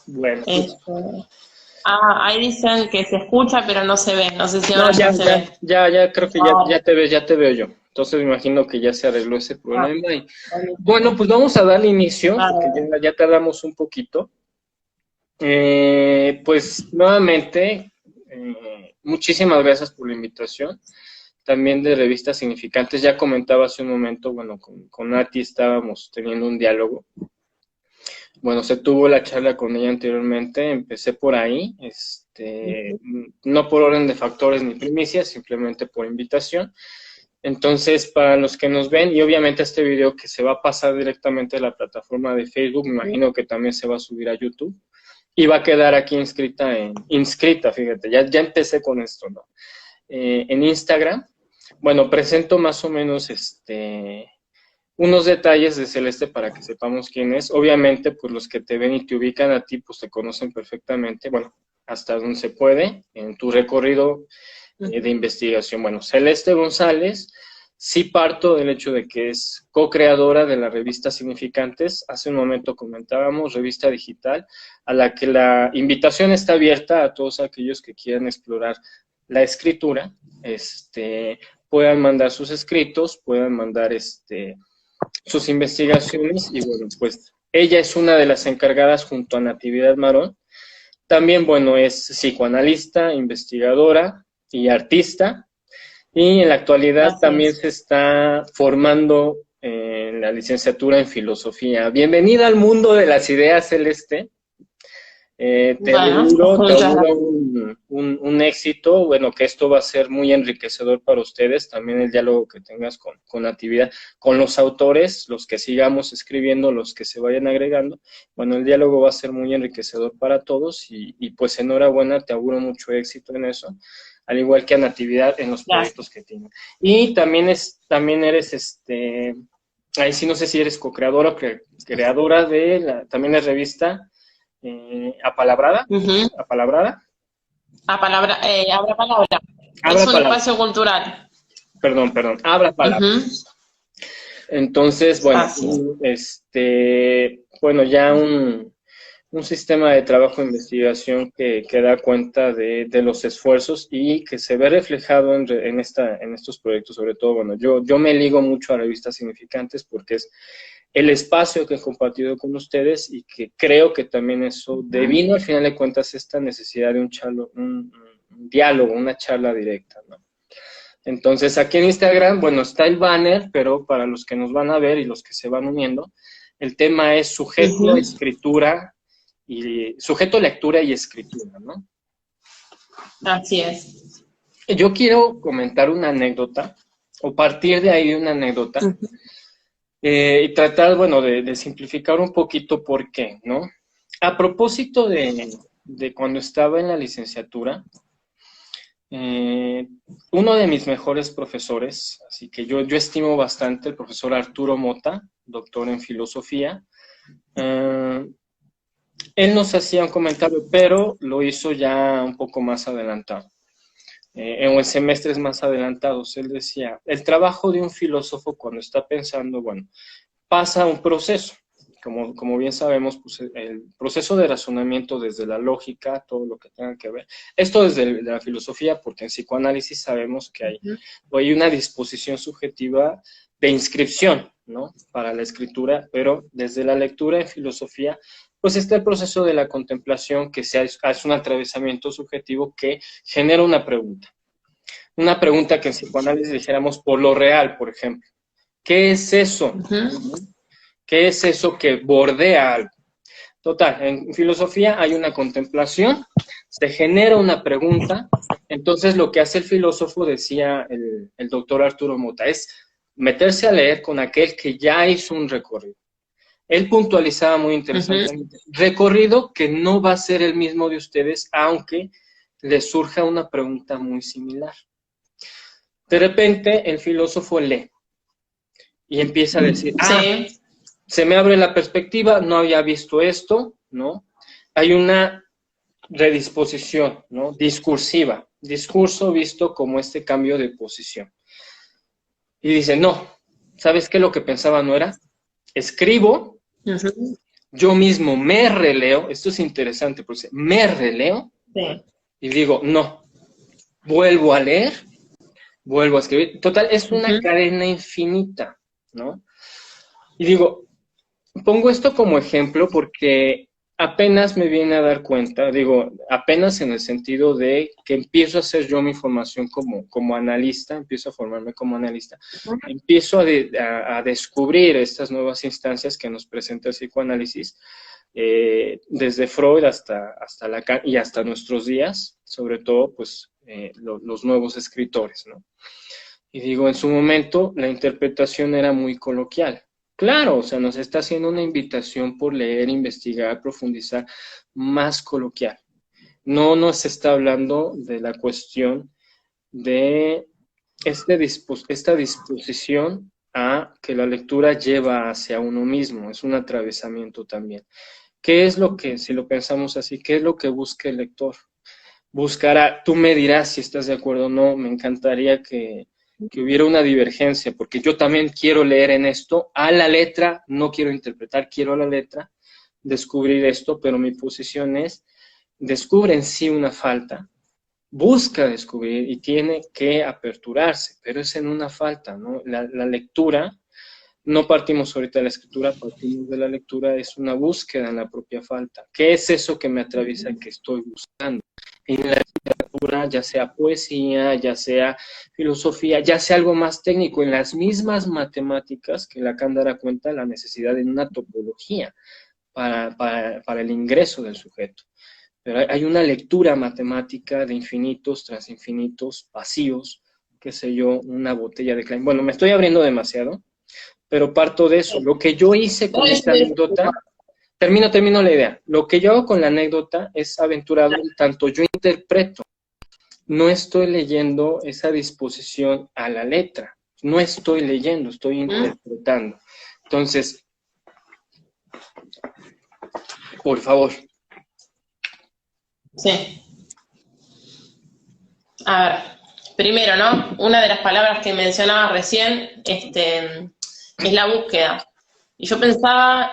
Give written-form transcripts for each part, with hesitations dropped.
Bueno, pues, Este, ahí dicen que se escucha, pero no se ve. No sé si no, ahora ya se ve. ya creo que Ahora. ya te veo yo. Entonces me imagino que ya se arregló ese Ah, problema. Y, bueno, buenísimo. pues vamos a darle inicio, porque Bárbaro. ya tardamos un poquito. Pues nuevamente, muchísimas gracias por la invitación. También de revistas significantes, ya comentaba hace un momento, bueno, con Nati estábamos teniendo un diálogo. Bueno, se tuvo la charla con ella anteriormente, empecé por ahí, no por orden de factores ni primicias, simplemente por invitación. Entonces, para los que nos ven, y obviamente este video que se va a pasar directamente a la plataforma de Facebook, me imagino que también se va a subir a YouTube, y va a quedar aquí inscrita, fíjate, ya empecé con esto, ¿no? En Instagram, bueno, presento más o menos unos detalles de Celeste para que sepamos quién es. Obviamente, pues los que te ven y te ubican a ti, pues te conocen perfectamente, bueno, hasta donde se puede, en tu recorrido de investigación. Bueno, Celeste González, sí parto del hecho de que es co-creadora de la revista Significantes. Hace un momento comentábamos, revista digital, a la que la invitación está abierta a todos aquellos que quieran explorar la escritura, puedan mandar sus escritos, puedan mandar sus investigaciones y bueno, pues ella es una de las encargadas junto a Natividad Marón. También, bueno, es psicoanalista, investigadora y artista y en la actualidad Así también es. se está formando en la licenciatura en filosofía. Bienvenida al mundo de las ideas, Celeste. Bueno, Te muchas auguro gracias. un éxito, bueno, que esto va a ser muy enriquecedor para ustedes, también el diálogo que tengas con Natividad, con los autores, los que sigamos escribiendo, los que se vayan agregando, bueno, el diálogo va a ser muy enriquecedor para todos y pues enhorabuena, te auguro mucho éxito en eso, al igual que a Natividad en los Gracias. proyectos que tienen. Y también eres, ahí sí no sé si eres co-creadora o creadora de también la revista apalabrada, Ujú. apalabrada, Abra palabra. Es abra un palabra, espacio cultural. abra palabra. Ujú. Entonces, bueno, Así es. bueno, ya un sistema de trabajo de investigación que da cuenta de los esfuerzos y que se ve reflejado en estos proyectos, sobre todo, bueno, yo me ligo mucho a revistas significantes porque es el espacio que he compartido con ustedes y que creo que también eso Ujú. devino al final de cuentas esta necesidad de un diálogo, una charla directa, ¿no? Entonces aquí en Instagram, bueno, está el banner, pero para los que nos van a ver y los que se van uniendo, el tema es sujeto, Ujú. escritura y sujeto, lectura y escritura, ¿no? Así es. Yo quiero comentar una anécdota o partir de ahí de una anécdota Ujú. y tratar, bueno, de simplificar un poquito por qué, ¿no? A propósito de cuando estaba en la licenciatura, eh, uno de mis mejores profesores, así que yo estimo bastante, el profesor Arturo Mota, doctor en filosofía, eh, él nos hacía un comentario, pero lo hizo ya un poco más adelantado, en semestres más adelantados. Él decía, el trabajo de un filósofo cuando está pensando, bueno, pasa un proceso. Como bien sabemos, pues el proceso de razonamiento desde la lógica, todo lo que tenga que ver, esto desde la filosofía, porque en psicoanálisis sabemos que hay una disposición subjetiva de inscripción, ¿no? Para la escritura, pero desde la lectura en filosofía, pues está el proceso de la contemplación que es un atravesamiento subjetivo que genera una pregunta. Una pregunta que en psicoanálisis dijéramos por lo real, por ejemplo. ¿Qué es eso? Ujú. ¿Qué es eso que bordea algo? Total, en filosofía hay una contemplación, se genera una pregunta, entonces lo que hace el filósofo, decía el doctor Arturo Mota, es meterse a leer con aquel que ya hizo un recorrido. Él puntualizaba muy Ujú. interesantemente, recorrido que no va a ser el mismo de ustedes, aunque les surja una pregunta muy similar. De repente el filósofo lee y empieza a decir, Sí. se me abre la perspectiva, no había visto esto, ¿no? Hay una redisposición, ¿no? Discursiva, discurso visto como este cambio de posición. Y dice, no, ¿sabes qué? Lo que pensaba no era, escribo, Ujú. yo mismo me releo, esto es interesante, porque me releo Sí. y digo, no, vuelvo a leer, vuelvo a escribir. Total, es una Ujú. cadena infinita, ¿no? Y digo, pongo esto como ejemplo porque apenas me viene a dar cuenta, digo, apenas en el sentido de que empiezo a hacer yo mi formación como analista, empiezo a formarme como analista, empiezo a descubrir estas nuevas instancias que nos presenta el psicoanálisis, desde Freud hasta Lacan y hasta nuestros días, sobre todo, pues, los nuevos escritores, ¿no? Y digo, en su momento la interpretación era muy coloquial. Claro, o sea, nos está haciendo una invitación por leer, investigar, profundizar, más coloquial. No nos está hablando de la cuestión de esta disposición a que la lectura lleva hacia uno mismo, es un atravesamiento también. ¿Qué es lo que, si lo pensamos así, qué es lo que busca el lector? Buscará, tú me dirás si estás de acuerdo o no, me encantaría que hubiera una divergencia, porque yo también quiero leer en esto a la letra, no quiero interpretar, quiero a la letra descubrir esto, pero mi posición es, descubre en sí una falta, busca descubrir y tiene que aperturarse, pero es en una falta, ¿no? La lectura, no partimos ahorita de la escritura, partimos de la lectura, es una búsqueda en la propia falta. ¿Qué es eso que me atraviesa que estoy buscando? En la literatura, ya sea poesía, ya sea filosofía, ya sea algo más técnico, en las mismas matemáticas que Lacan dará cuenta de la necesidad de una topología para el ingreso del sujeto. Pero hay una lectura matemática de infinitos tras infinitos, vacíos, qué sé yo, una botella de Klein. Bueno, me estoy abriendo demasiado, pero parto de eso. Lo que yo hice No, con esta anécdota, termino la idea. Lo que yo hago con la anécdota es aventurado en tanto yo interpreto, no estoy leyendo esa disposición a la letra, no estoy leyendo, estoy interpretando. Entonces, por favor. Sí. A ver, primero, ¿no? Una de las palabras que mencionabas recién, es la búsqueda. Y yo pensaba,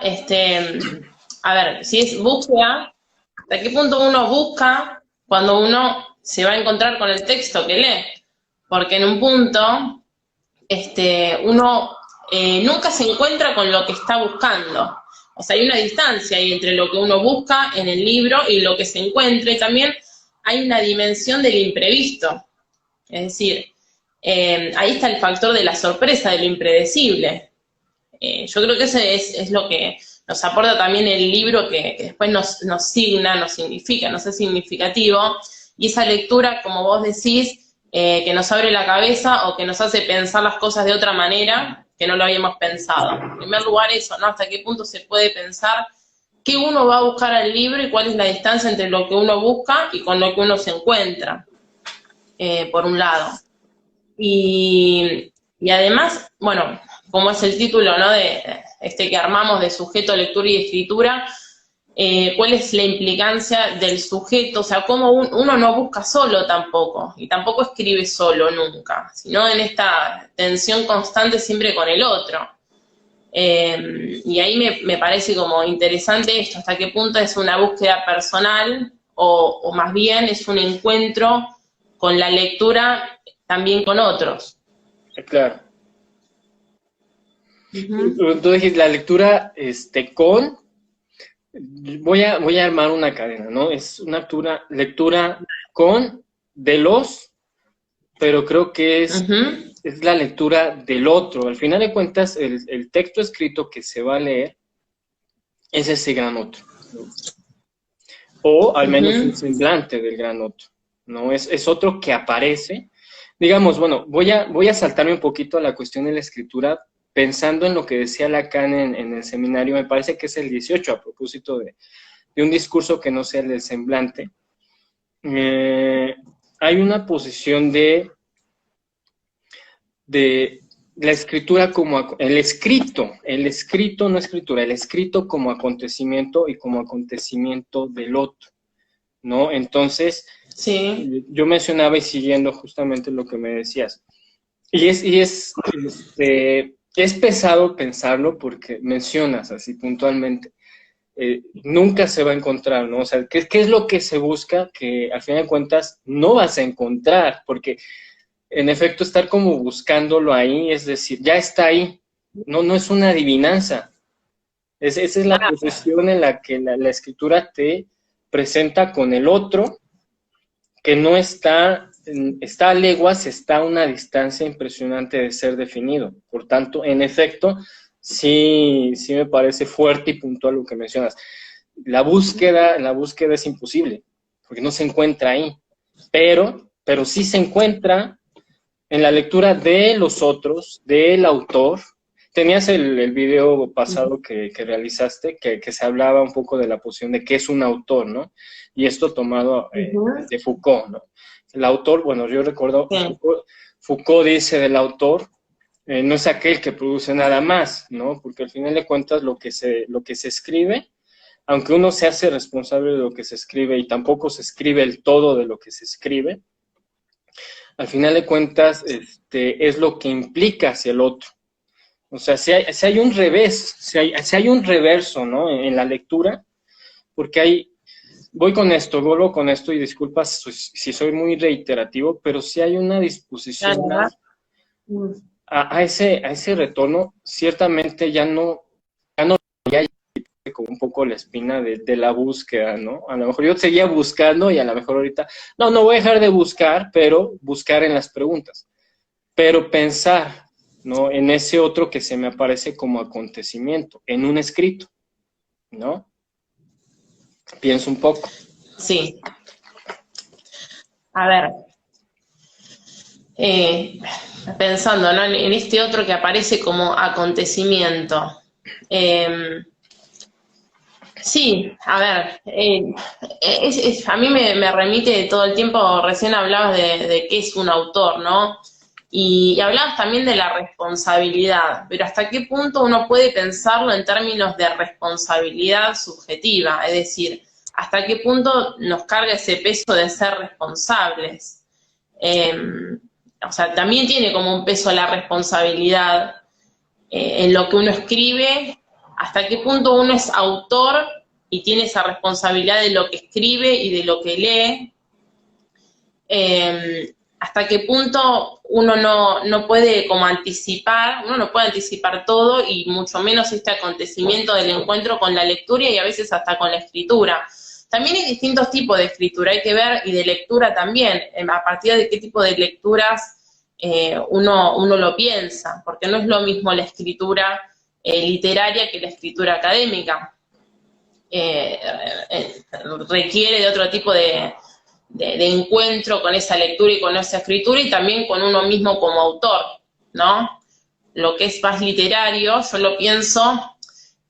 a ver, si es búsqueda, ¿hasta qué punto uno busca cuando uno se va a encontrar con el texto que lee? Porque en un punto, uno nunca se encuentra con lo que está buscando. O sea, hay una distancia ahí entre lo que uno busca en el libro y lo que se encuentra, y también hay una dimensión del imprevisto. Es decir, ahí está el factor de la sorpresa, de lo impredecible. Yo creo que ese es lo que nos aporta también el libro, que después nos signa, nos significa, nos es significativo, y esa lectura, como vos decís, que nos abre la cabeza o que nos hace pensar las cosas de otra manera que no lo habíamos pensado. En primer lugar eso, ¿no? Hasta qué punto se puede pensar qué uno va a buscar al libro y cuál es la distancia entre lo que uno busca y con lo que uno se encuentra, por un lado. Y además, bueno, como es el título, ¿no? De que armamos de sujeto, lectura y escritura, cuál es la implicancia del sujeto, o sea, cómo uno no busca solo tampoco, y tampoco escribe solo nunca, sino en esta tensión constante siempre con el otro. Y ahí me parece como interesante esto, hasta qué punto es una búsqueda personal o más bien es un encuentro con la lectura también con otros. Claro. Uh-huh. Tú dijiste la lectura voy a armar una cadena, ¿no? Es una lectura con, de los, pero creo que Uh-huh. es la lectura del otro. Al final de cuentas, el texto escrito que se va a leer es ese gran otro, ¿no? O al menos un Uh-huh. semblante del gran otro, ¿no? Es otro que aparece. Digamos, bueno, voy a saltarme un poquito a la cuestión de la escritura, pensando en lo que decía Lacan en el seminario, me parece que es el 18, a propósito de un discurso que no sea el del semblante. Hay una posición de la escritura como el escrito no escritura, el escrito como acontecimiento y como acontecimiento del otro, ¿no? Entonces, Sí. yo mencionaba y siguiendo justamente lo que me decías, es pesado pensarlo porque mencionas así puntualmente nunca se va a encontrar, ¿no? O sea, ¿qué es lo que se busca? Que al final de cuentas no vas a encontrar, porque en efecto estar como buscándolo ahí, es decir, ya está ahí, no es una adivinanza. Esa es la posición en la que la escritura te presenta con el otro, que no está a leguas, está a una distancia impresionante de ser definido. Por tanto, en efecto, sí me parece fuerte y puntual lo que mencionas. La búsqueda es imposible, porque no se encuentra ahí, pero sí se encuentra en la lectura de los otros, del autor. Tenías el video pasado que realizaste, que se hablaba un poco de la posición de qué es un autor, ¿no? Y esto tomado de Foucault, ¿no? El autor, bueno, yo recuerdo, Foucault dice del autor, no es aquel que produce nada más, ¿no? Porque al final de cuentas lo que se escribe, aunque uno se hace responsable de lo que se escribe y tampoco se escribe el todo de lo que se escribe, al final de cuentas es lo que implica hacia el otro. O sea, si hay un revés, si hay un reverso, ¿no? En la lectura, porque vuelvo con esto y disculpas si soy muy reiterativo, pero si hay una disposición a ese retorno, ciertamente ya no como un poco la espina de la búsqueda, ¿no? A lo mejor yo seguía buscando y a lo mejor ahorita, no voy a dejar de buscar, pero buscar en las preguntas. Pero pensar, ¿no? En ese otro que se me aparece como acontecimiento, en un escrito, ¿no? Pienso un poco. Sí. A ver, pensando, ¿no? En este otro que aparece como acontecimiento. Sí, a ver, a mí me remite todo el tiempo, recién hablabas de qué es un autor, ¿no? Y hablabas también de la responsabilidad, pero ¿hasta qué punto uno puede pensarlo en términos de responsabilidad subjetiva? Es decir, ¿hasta qué punto nos carga ese peso de ser responsables? O sea, también tiene como un peso la responsabilidad en lo que uno escribe. ¿Hasta qué punto uno es autor y tiene esa responsabilidad de lo que escribe y de lo que lee? ¿Hasta qué punto uno no puede como anticipar, uno no puede anticipar todo y mucho menos este acontecimiento del encuentro con la lectura y a veces hasta con la escritura? También hay distintos tipos de escritura, hay que ver, y de lectura también, a partir de qué tipo de lecturas uno lo piensa, porque no es lo mismo la escritura literaria que la escritura académica. Requiere de otro tipo de encuentro con esa lectura y con esa escritura y también con uno mismo como autor, ¿no? Lo que es más literario, yo lo pienso,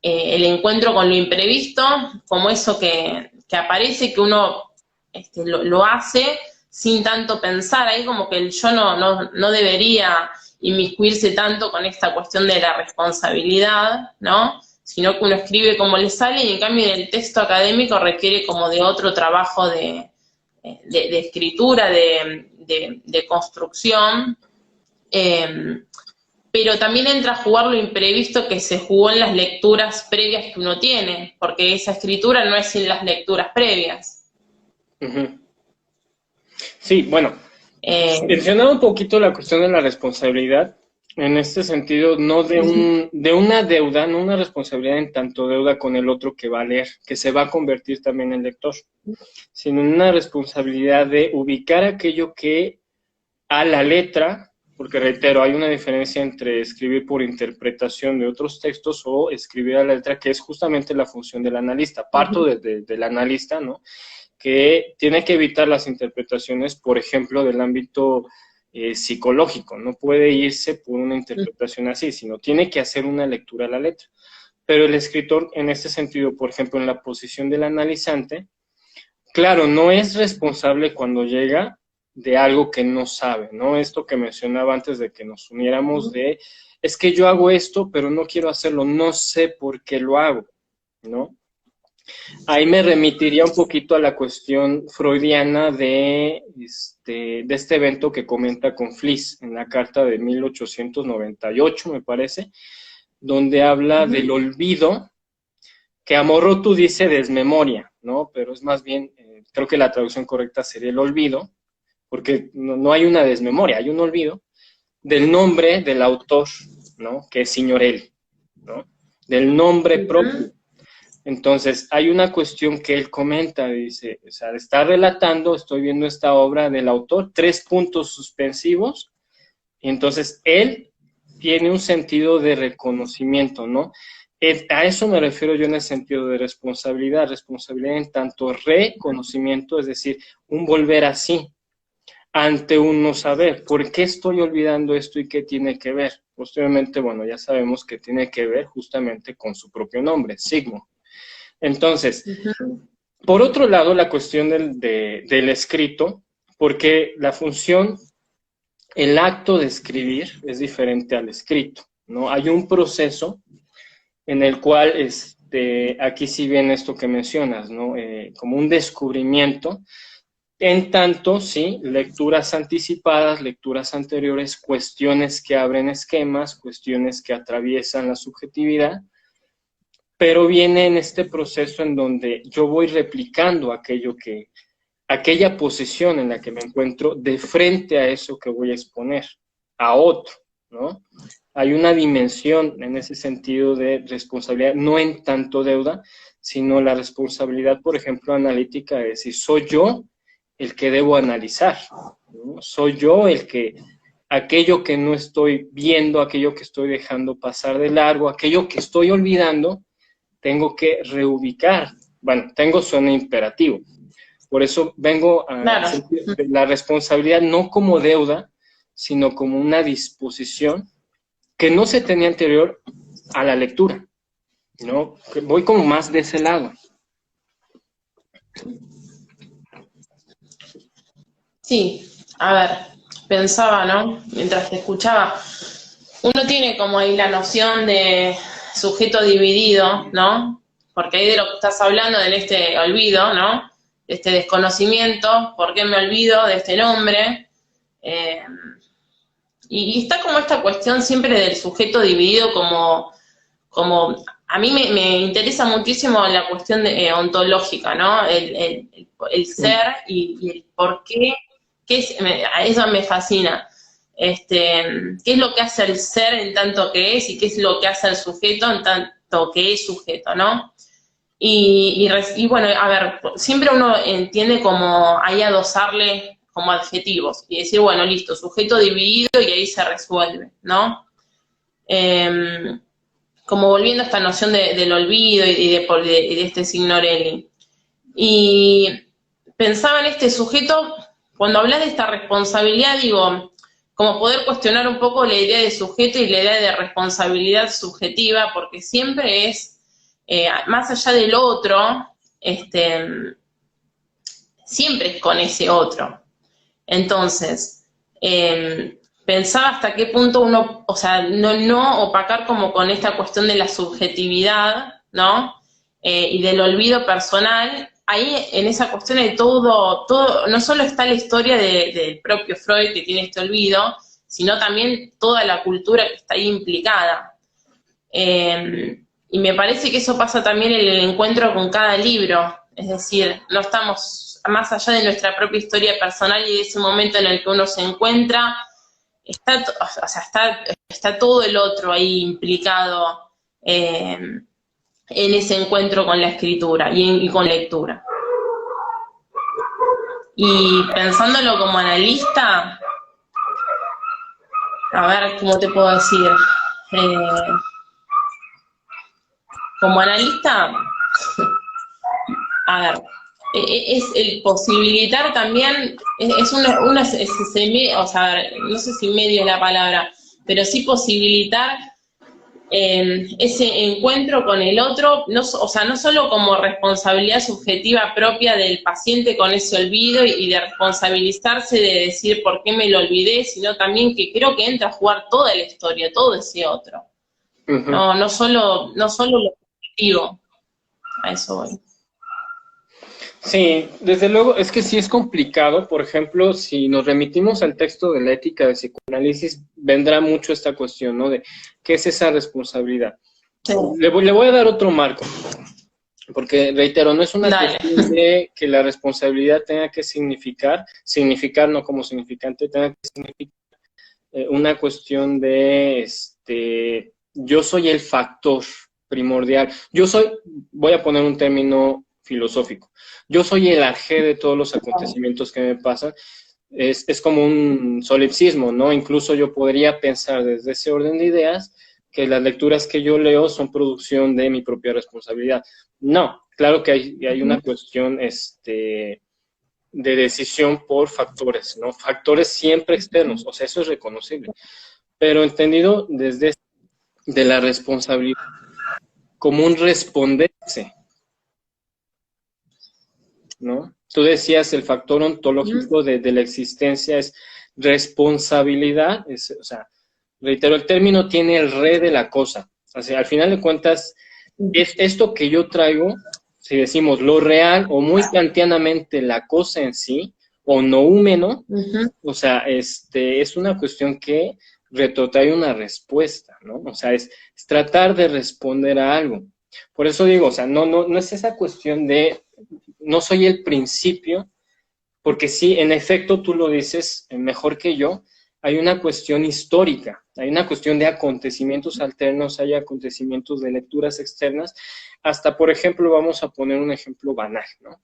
el encuentro con lo imprevisto, como eso que aparece, que uno lo hace sin tanto pensar, ahí como que el yo no debería inmiscuirse tanto con esta cuestión de la responsabilidad, ¿no? Sino que uno escribe como le sale y en cambio en el texto académico requiere como de otro trabajo de escritura, de construcción, pero también entra a jugar lo imprevisto que se jugó en las lecturas previas que uno tiene, porque esa escritura no es sin las lecturas previas. Uh-huh. Sí, bueno, mencionaba un poquito la cuestión de la responsabilidad, en este sentido, no de una deuda, no una responsabilidad en tanto deuda con el otro que va a leer, que se va a convertir también en lector, sino una responsabilidad de ubicar aquello que a la letra, porque reitero, hay una diferencia entre escribir por interpretación de otros textos o escribir a la letra, que es justamente la función del analista. Parto del analista, ¿no? Que tiene que evitar las interpretaciones, por ejemplo, del ámbito psicológico. No puede irse por una interpretación así, sino tiene que hacer una lectura a la letra. Pero el escritor, en este sentido, por ejemplo, en la posición del analizante, claro, no es responsable cuando llega de algo que no sabe, ¿no? Esto que mencionaba antes de que nos uniéramos es que yo hago esto, pero no quiero hacerlo, no sé por qué lo hago, ¿no? Ahí me remitiría un poquito a la cuestión freudiana de este evento que comenta con Fliss en la carta de 1898, me parece, donde habla del olvido que Amorrutu dice desmemoria, ¿no? Pero es más bien, creo que la traducción correcta sería el olvido, porque no hay una desmemoria, hay un olvido del nombre del autor, ¿no? Que es Signorelli, ¿no? Del nombre propio. Entonces, hay una cuestión que él comenta, dice, o sea, está relatando, estoy viendo esta obra del autor, 3 puntos suspensivos, y entonces él tiene un sentido de reconocimiento, ¿no? A eso me refiero yo en el sentido de responsabilidad en tanto reconocimiento, es decir, un volver así, ante un no saber, ¿por qué estoy olvidando esto y qué tiene que ver? Posteriormente, bueno, ya sabemos que tiene que ver justamente con su propio nombre, Sigmund. Entonces, por otro lado, la cuestión del escrito, porque la función, el acto de escribir es diferente al escrito, ¿no? Hay un proceso en el cual, aquí sí viene esto que mencionas, ¿no? Como un descubrimiento, en tanto, sí, lecturas anticipadas, lecturas anteriores, cuestiones que abren esquemas, cuestiones que atraviesan la subjetividad, pero viene en este proceso en donde yo voy replicando aquella posición en la que me encuentro de frente a eso que voy a exponer, a otro, ¿no? Hay una dimensión en ese sentido de responsabilidad, no en tanto deuda, sino la responsabilidad, por ejemplo, analítica, de decir, soy yo el que debo analizar, ¿no? Soy yo aquello que no estoy viendo, aquello que estoy dejando pasar de largo, aquello que estoy olvidando, tengo que reubicar. Bueno, suena imperativo. Por eso vengo a la responsabilidad no como deuda, sino como una disposición que no se tenía anterior a la lectura, ¿no? Voy como más de ese lado. Sí, a ver, pensaba, ¿no? Mientras te escuchaba, uno tiene como ahí la noción de sujeto dividido, ¿no? Porque ahí de lo que estás hablando, de este olvido, ¿no? De este desconocimiento, ¿por qué me olvido de este nombre? Y está como esta cuestión siempre del sujeto dividido como a mí me interesa muchísimo la cuestión ontológica, ¿no? El ser y el por qué, eso me fascina. ¿Qué es lo que hace el ser en tanto que es y qué es lo que hace el sujeto en tanto que es sujeto, ¿no? Y bueno, a ver, siempre uno entiende como ahí adosarle como adjetivos y decir, bueno, listo, sujeto dividido y ahí se resuelve, ¿no? Como volviendo a esta noción del olvido y de este Signorelli. Y pensaba en este sujeto, cuando hablas de esta responsabilidad, digo, como poder cuestionar un poco la idea de sujeto y la idea de responsabilidad subjetiva, porque siempre es, más allá del otro, siempre es con ese otro. Entonces, pensaba hasta qué punto uno, o sea, no opacar como con esta cuestión de la subjetividad, ¿no? Y del olvido personal. Ahí en esa cuestión de todo, no solo está la historia del propio Freud que tiene este olvido, sino también toda la cultura que está ahí implicada. Y me parece que eso pasa también en el encuentro con cada libro, es decir, no estamos más allá de nuestra propia historia personal y de ese momento en el que uno se encuentra, está todo el otro ahí implicado en ese encuentro con la escritura y con lectura. Y pensándolo como analista, a ver, ¿cómo te puedo decir? Como analista, a ver, es el posibilitar también, o sea, no sé si medio es la palabra, pero sí posibilitar ese encuentro con el otro, o sea, no solo como responsabilidad subjetiva propia del paciente con ese olvido y de responsabilizarse de decir por qué me lo olvidé, sino también que creo que entra a jugar toda la historia, todo ese otro. Uh-huh. No solo lo subjetivo, a eso voy. Sí, desde luego, es que sí es complicado. Por ejemplo, si nos remitimos al texto de la ética de psicoanálisis, vendrá mucho esta cuestión, ¿no? De qué es esa responsabilidad. Sí. Le voy a dar otro marco. Porque, reitero, no es una Dale. cuestión de que la responsabilidad tenga que significar no como significante, tenga que significar una cuestión de, yo soy el factor primordial. Voy a poner un término filosófico, yo soy el arjé de todos los acontecimientos que me pasan. Es como un solipsismo, ¿no? Incluso yo podría pensar desde ese orden de ideas que las lecturas que yo leo son producción de mi propia responsabilidad. No, claro que hay una cuestión de decisión por factores, ¿no? Factores siempre externos, o sea, eso es reconocible. Pero entendido desde de la responsabilidad como un responderse, ¿no? Tú decías el factor ontológico de la existencia es responsabilidad, o sea, reitero, el término tiene el re de la cosa. O sea, al final de cuentas, es esto que yo traigo, si decimos lo real o muy kantianamente la cosa en sí, o noúmeno, o sea, es una cuestión que retrotrae una respuesta, ¿no? O sea, es tratar de responder a algo. Por eso digo, o sea, no es esa cuestión de, no soy el principio, porque sí, en efecto, tú lo dices mejor que yo, hay una cuestión histórica, hay una cuestión de acontecimientos alternos, hay acontecimientos de lecturas externas, hasta, por ejemplo, vamos a poner un ejemplo banal, ¿no?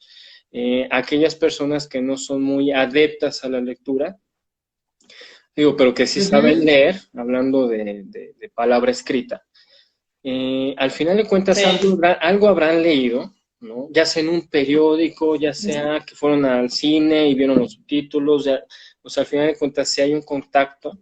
Aquellas personas que no son muy adeptas a la lectura, digo, pero que sí saben leer, hablando de palabra escrita, al final de cuentas algo habrán leído, ¿no? Ya sea en un periódico, ya sea que fueron al cine y vieron los subtítulos, ya, o sea, al final de cuentas sí hay un contacto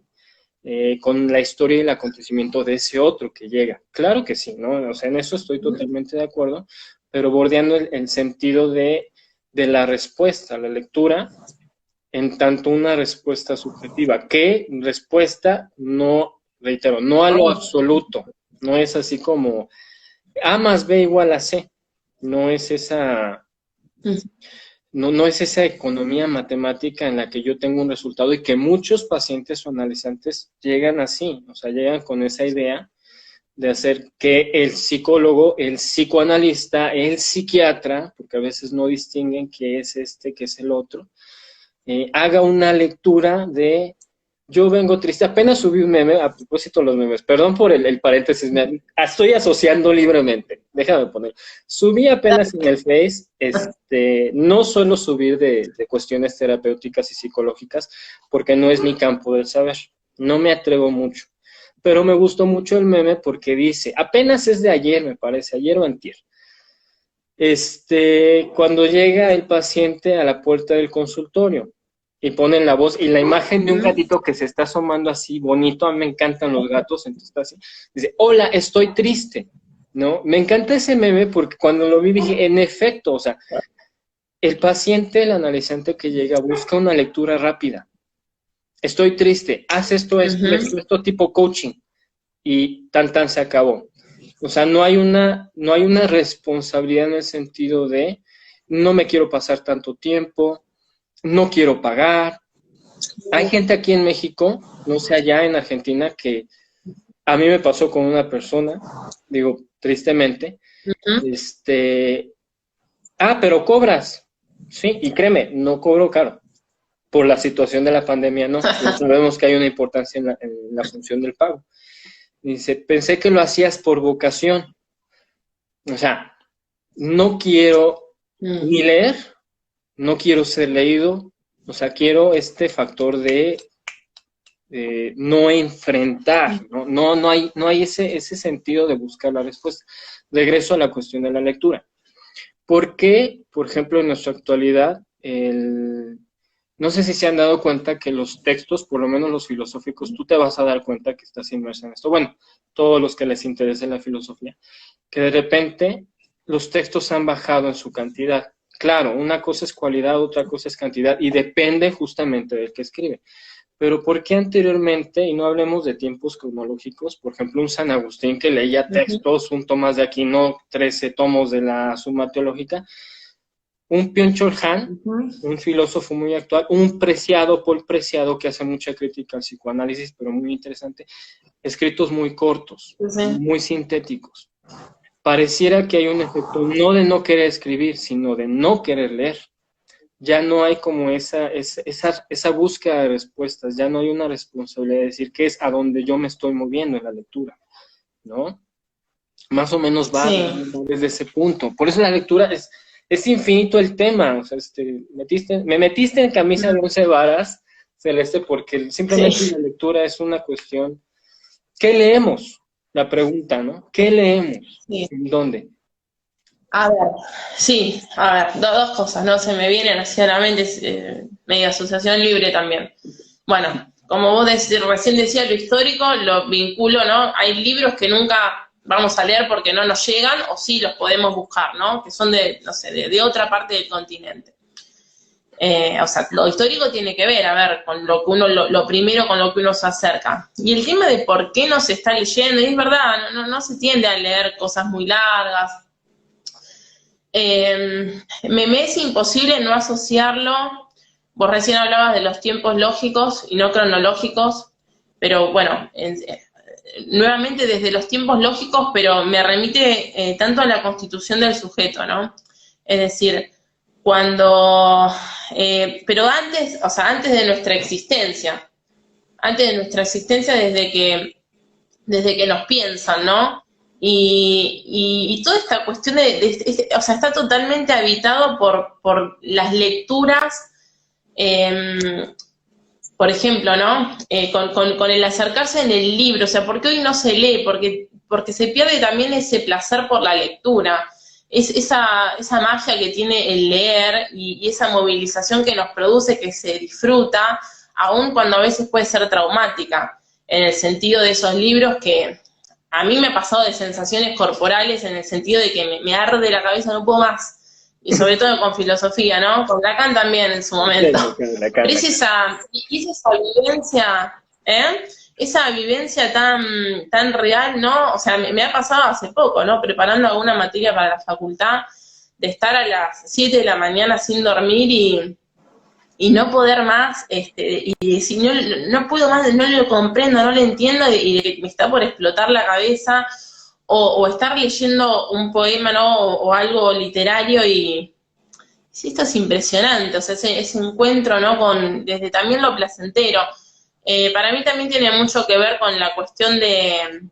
con la historia y el acontecimiento de ese otro que llega. Claro que sí, ¿no? O sea, en eso estoy totalmente de acuerdo, pero bordeando el sentido de la respuesta, la lectura, en tanto una respuesta subjetiva. ¿Qué respuesta? No, reitero, no a lo absoluto, no es así como A más B igual a C, no es esa, no es esa economía matemática en la que yo tengo un resultado y que muchos pacientes o analizantes llegan así, o sea, llegan con esa idea de hacer que el psicólogo, el psicoanalista, el psiquiatra, porque a veces no distinguen qué es qué es el otro, haga una lectura de yo vengo triste. Apenas subí un meme, a propósito de los memes, perdón por el paréntesis, estoy asociando libremente, déjame poner. Subí apenas en el Face, no suelo subir de cuestiones terapéuticas y psicológicas porque no es mi campo del saber, no me atrevo mucho. Pero me gustó mucho el meme porque dice, apenas es de ayer, me parece, ayer o antier. Cuando llega el paciente a la puerta del consultorio y ponen la voz y la imagen de un gatito que se está asomando así bonito, a mí me encantan los gatos, entonces está así, dice, hola, estoy triste, ¿no? Me encanta ese meme porque cuando lo vi dije, en efecto, o sea, el paciente, el analizante que llega busca una lectura rápida, estoy triste, haz esto, esto tipo coaching y tan se acabó. O sea, no hay una responsabilidad en el sentido de no me quiero pasar tanto tiempo, no quiero pagar. Hay gente aquí en México, no sé allá en Argentina, que a mí me pasó con una persona, digo, tristemente, pero cobras, sí, y créeme, no cobro caro. Por la situación de la pandemia, no. Sabemos que hay una importancia en la función del pago. Dice, pensé que lo hacías por vocación. O sea, no quiero ni leer, no quiero ser leído, o sea, quiero este factor de no enfrentar, no hay ese sentido de buscar la respuesta. Regreso a la cuestión de la lectura. ¿Por qué, por ejemplo, en nuestra actualidad, no sé si se han dado cuenta que los textos, por lo menos los filosóficos, tú te vas a dar cuenta que estás inmerso en esto. Bueno, todos los que les interese la filosofía, que de repente los textos han bajado en su cantidad. Claro, una cosa es cualidad, otra cosa es cantidad, y depende justamente del que escribe. Pero ¿por qué anteriormente, y no hablemos de tiempos cronológicos, por ejemplo, un San Agustín que leía textos, un Tomás de Aquino, 13 tomos de la Suma Teológica, un Byung-Chul Han, un filósofo muy actual, un Preciado, Paul Preciado, que hace mucha crítica al psicoanálisis, pero muy interesante, escritos muy cortos, muy sintéticos. pareciera que hay un efecto no de no querer escribir, sino de no querer leer. Ya no hay como esa búsqueda de respuestas, ya no hay una responsabilidad de decir qué es a donde yo me estoy moviendo en la lectura, ¿no? Más o menos va Sí, desde ese punto. Por eso la lectura es infinito el tema. O sea, me metiste en camisa de 11 varas, Celeste, porque simplemente sí, la lectura es una cuestión. ¿Qué leemos? La pregunta, ¿no? ¿Qué leemos? sí. ¿En dónde? A ver, sí, a ver, dos cosas, ¿no? Se me vienen hacia la mente, medio asociación libre también. Bueno, como vos recién decías, lo histórico lo vinculo, ¿no? Hay libros que nunca vamos a leer porque no nos llegan, o sí los podemos buscar, ¿no? Que son de, no sé, de otra parte del continente. O sea, lo histórico tiene que ver, a ver, con lo que uno, lo primero con lo que uno se acerca. Y el tema de por qué no se está leyendo, y es verdad, no se tiende a leer cosas muy largas. Me es imposible no asociarlo. Vos recién hablabas de los tiempos lógicos y no cronológicos, pero bueno, nuevamente desde los tiempos lógicos, pero me remite tanto a la constitución del sujeto, ¿no? Es decir, pero antes, o sea, antes de nuestra existencia, desde que nos piensan, ¿no? Y toda esta cuestión o sea, está totalmente habitado por las lecturas, eh, por ejemplo, ¿no? Con el acercarse en el libro, o sea, ¿por qué hoy no se lee? Porque se pierde también ese placer por la lectura, esa magia que tiene el leer y esa movilización que nos produce, que se disfruta, aun cuando a veces puede ser traumática, en el sentido de esos libros que a mí me ha pasado de sensaciones corporales, en el sentido de que me arde la cabeza, no puedo más. Y sobre todo con filosofía, ¿no? Con Lacan también en su momento. Pero es esa vivencia, ¿eh? Esa vivencia tan real, ¿no? O sea, me ha pasado hace poco, ¿no? Preparando alguna materia para la facultad, de estar a las 7 de la mañana sin dormir y no poder más, y decir, no puedo más, no lo comprendo, no lo entiendo, y me está por explotar la cabeza, o estar leyendo un poema, ¿no? O algo literario y sí, esto es impresionante, o sea, ese encuentro, ¿no? Desde también lo placentero. Para mí también tiene mucho que ver con la cuestión del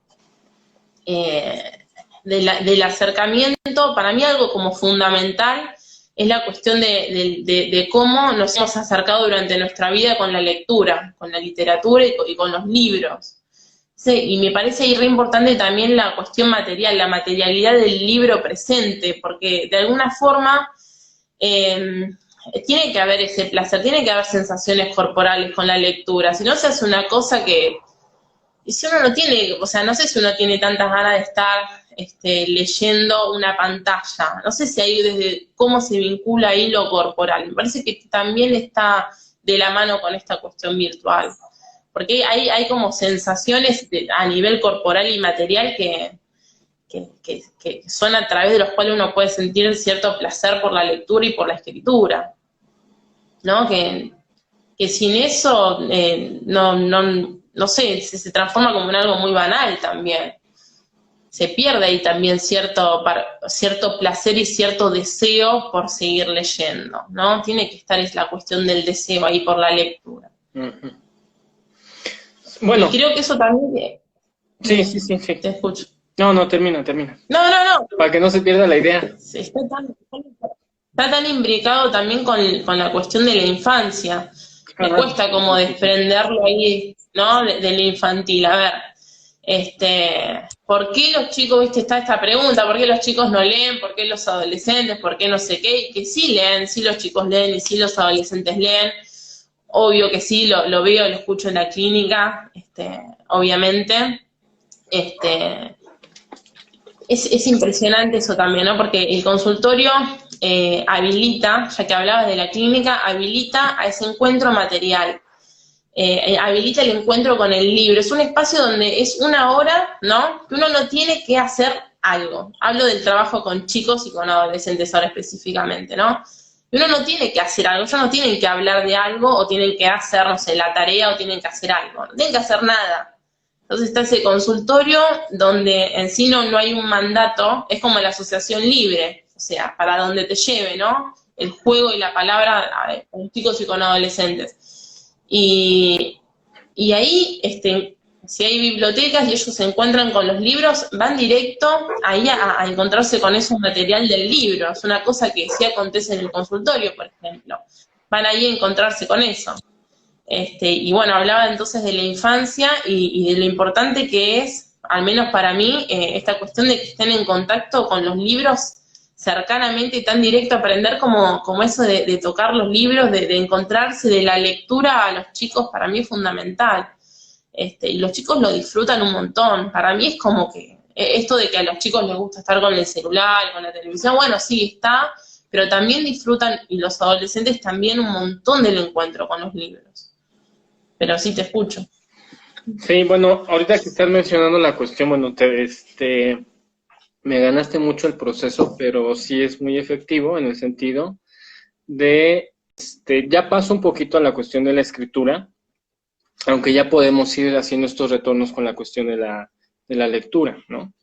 acercamiento. Para mí algo como fundamental es la cuestión de cómo nos hemos acercado durante nuestra vida con la lectura, con la literatura y con los libros. Sí, y me parece re importante también la cuestión material, la materialidad del libro presente, porque de alguna forma tiene que haber ese placer, tiene que haber sensaciones corporales con la lectura, si no se hace una cosa que, y si uno no tiene, o sea, no sé si uno tiene tantas ganas de estar leyendo una pantalla, no sé si ahí desde cómo se vincula ahí lo corporal, me parece que también está de la mano con esta cuestión virtual, porque hay como sensaciones a nivel corporal y material que son a través de los cuales uno puede sentir cierto placer por la lectura y por la escritura, ¿no? Que sin eso, no sé, se transforma como en algo muy banal también. Se pierde ahí también cierto placer y cierto deseo por seguir leyendo, ¿no? Tiene que estar es la cuestión del deseo ahí por la lectura. Uh-huh. Bueno. Y creo que eso también... Sí. Te escucho. No, termina. No. Para que no se pierda la idea. Está tan imbricado también con la cuestión de la infancia. Me cuesta como desprenderlo ahí, ¿no? De lo infantil. A ver, ¿por qué los chicos, viste, está esta pregunta, ¿por qué los chicos no leen? ¿Por qué los adolescentes? ¿Por qué no sé qué? Y que sí leen, sí los chicos leen y sí los adolescentes leen. Obvio que sí, lo veo, lo escucho en la clínica, obviamente. Es impresionante eso también, ¿no? Porque el consultorio habilita, ya que hablabas de la clínica, habilita a ese encuentro material. Habilita el encuentro con el libro. Es un espacio donde es una hora, ¿no? Que uno no tiene que hacer algo. Hablo del trabajo con chicos y con adolescentes ahora específicamente, ¿no? Y uno no tiene que hacer algo, ellos no tienen que hablar de algo o tienen que hacer, no sé, la tarea o tienen que hacer algo. No tienen que hacer nada. Entonces está ese consultorio donde en sí no hay un mandato, es como la asociación libre, o sea, para donde te lleve, ¿no? El juego y la palabra con chicos y con adolescentes. Y ahí, si hay bibliotecas y ellos se encuentran con los libros, van directo ahí a encontrarse con ese material del libro. Es una cosa que sí acontece en el consultorio, por ejemplo. Van ahí a encontrarse con eso. Y bueno, hablaba entonces de la infancia y de lo importante que es, al menos para mí, esta cuestión de que estén en contacto con los libros cercanamente y tan directo, aprender como eso de tocar los libros, de encontrarse, de la lectura a los chicos, para mí es fundamental. Y los chicos lo disfrutan un montón. Para mí es como que esto de que a los chicos les gusta estar con el celular, con la televisión, bueno, sí está, pero también disfrutan, y los adolescentes también, un montón del encuentro con los libros. Pero sí te escucho. Sí, bueno, ahorita que estás mencionando la cuestión, bueno, me ganaste mucho el proceso, pero sí es muy efectivo en el sentido de, ya paso un poquito a la cuestión de la escritura, aunque ya podemos ir haciendo estos retornos con la cuestión de la lectura, ¿no?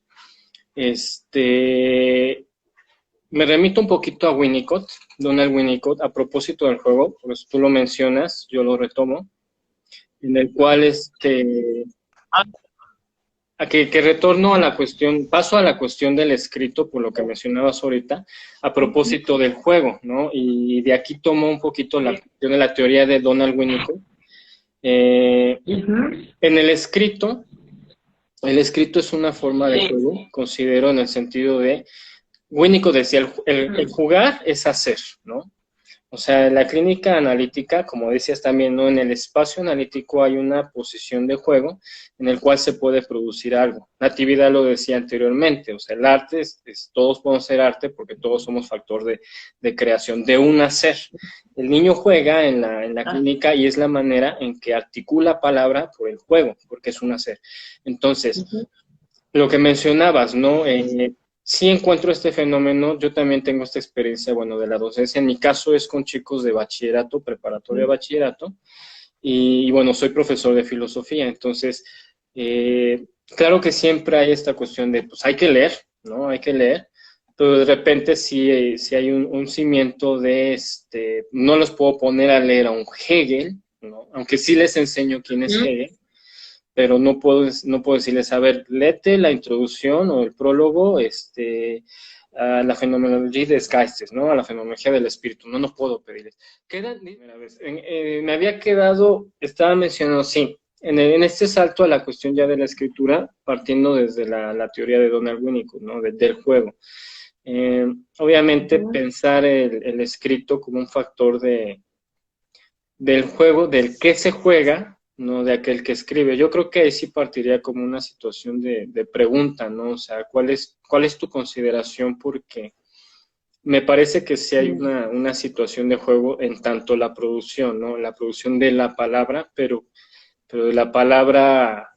Me remito un poquito a Winnicott, Donald Winnicott, a propósito del juego, por eso tú lo mencionas, yo lo retomo, en el cual que retorno a la cuestión, paso a la cuestión del escrito, por lo que mencionabas ahorita, a propósito del juego, ¿no? Y de aquí tomo un poquito la cuestión de la teoría de Donald Winnicott. En el escrito es una forma de juego, considero, en el sentido de, Winnicott decía, el jugar es hacer, ¿no? O sea, la clínica analítica, como decías también, ¿no? En el espacio analítico hay una posición de juego en el cual se puede producir algo. Natividad lo decía anteriormente, o sea, el arte, todos podemos ser arte porque todos somos factor de creación, de un hacer. El niño juega en la clínica y es la manera en que articula palabra por el juego, porque es un hacer. Entonces, lo que mencionabas, ¿no? Sí encuentro este fenómeno, yo también tengo esta experiencia, bueno, de la docencia, en mi caso es con chicos de bachillerato, preparatoria de bachillerato, y bueno, soy profesor de filosofía, entonces, claro que siempre hay esta cuestión de, pues hay que leer, ¿no? Hay que leer, pero de repente sí hay un cimiento de, no los puedo poner a leer a un Hegel, ¿no? Aunque sí les enseño quién es Hegel, pero no puedo decirles, a ver, léete la introducción o el prólogo, a la fenomenología de Geistes, ¿no? A la fenomenología del espíritu. No puedo pedirles. Me había quedado, estaba mencionando, sí, en este salto a la cuestión ya de la escritura, partiendo desde la teoría de Donald Winnicott, ¿no? Del juego. Obviamente pensar el escrito como un factor del juego, del que se juega, no de aquel que escribe. Yo creo que ahí sí partiría como una situación de pregunta, ¿no? O sea, ¿cuál es tu consideración? Porque me parece que sí hay una situación de juego en tanto la producción, ¿no? La producción de la palabra, pero de la palabra,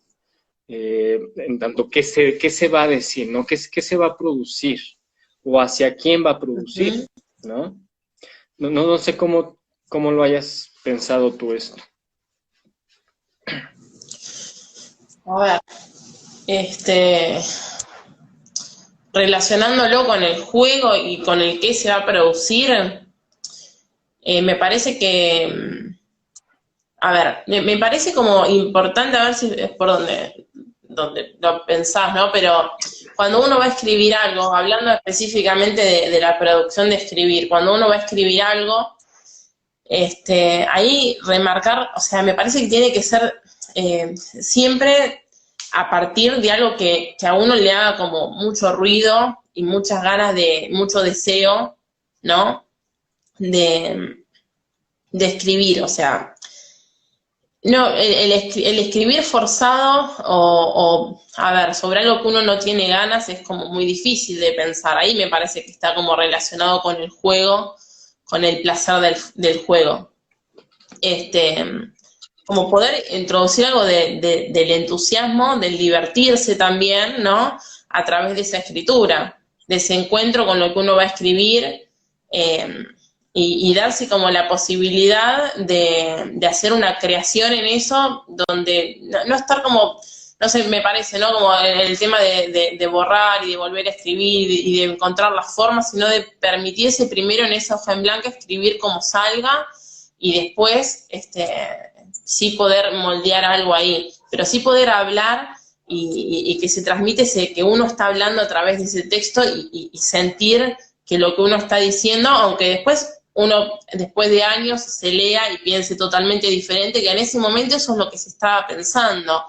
en tanto qué se va a decir, ¿no? ¿Qué se va a producir? ¿O hacia quién va a producir? ¿No? No sé cómo lo hayas pensado tú esto. A ver, relacionándolo con el juego y con el que se va a producir, me parece que, a ver, me parece como importante, a ver si es por donde lo pensás, ¿no? Pero cuando uno va a escribir algo, hablando específicamente de la producción de escribir, cuando uno va a escribir algo, ahí remarcar, o sea, me parece que tiene que ser siempre a partir de algo que a uno le haga como mucho ruido y muchas ganas mucho deseo, ¿no? De escribir, o sea, no, el escribir forzado o, a ver, sobre algo que uno no tiene ganas es como muy difícil de pensar. Ahí me parece que está como relacionado con el juego, con el placer del juego. Como poder introducir algo del entusiasmo, del divertirse también, ¿no? A través de esa escritura, de ese encuentro con lo que uno va a escribir, y darse como la posibilidad de hacer una creación en eso, donde no estar como no sé, me parece, ¿no? Como el tema de borrar y de volver a escribir y de encontrar las formas, sino de permitirse primero en esa hoja en blanco escribir como salga y después, sí poder moldear algo ahí, pero sí poder hablar y que se transmite que uno está hablando a través de ese texto y sentir que lo que uno está diciendo, aunque después uno, después de años, se lea y piense totalmente diferente, que en ese momento eso es lo que se estaba pensando,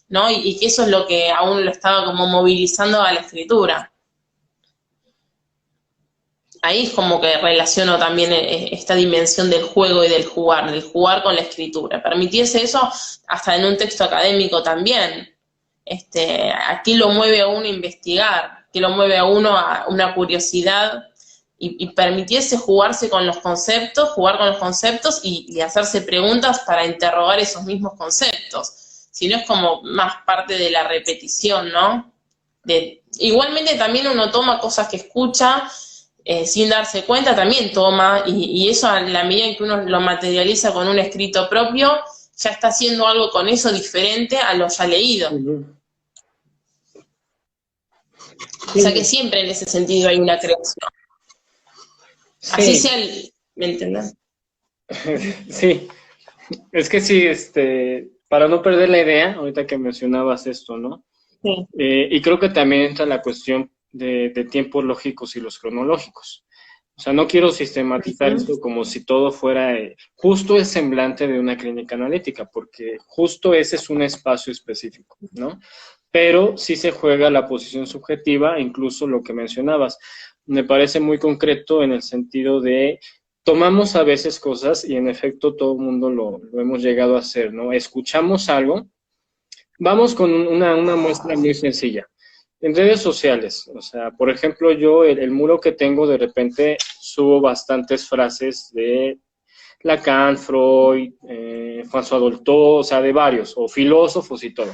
¿no? Y que eso es lo que a uno lo estaba como movilizando a la escritura. Ahí es como que relaciono también esta dimensión del juego y del jugar con la escritura. Permitirse eso hasta en un texto académico también. Aquí lo mueve a uno a investigar, que lo mueve a uno a una curiosidad y permitirse jugarse con los conceptos, jugar con los conceptos y hacerse preguntas para interrogar esos mismos conceptos. Si no es como más parte de la repetición, ¿no? Igualmente también uno toma cosas que escucha, sin darse cuenta también toma, y eso a la medida en que uno lo materializa con un escrito propio, ya está haciendo algo con eso diferente a lo ya leído. O sea que siempre en ese sentido hay una creación. Sí. Así sea ¿me entiendes? Sí, es que sí, para no perder la idea, ahorita que mencionabas esto, ¿no? Sí. Y creo que también entra la cuestión de tiempos lógicos y los cronológicos. O sea, no quiero sistematizar esto como si todo fuera justo el semblante de una clínica analítica, porque justo ese es un espacio específico, ¿no? Pero sí se juega la posición subjetiva, incluso lo que mencionabas. Me parece muy concreto en el sentido de tomamos a veces cosas y en efecto todo el mundo lo hemos llegado a hacer, ¿no? Escuchamos algo, vamos con una muestra muy sencilla. En redes sociales, o sea, por ejemplo, yo el muro que tengo, de repente subo bastantes frases de Lacan, Freud, François Dolto, o sea, de varios, o filósofos y todo.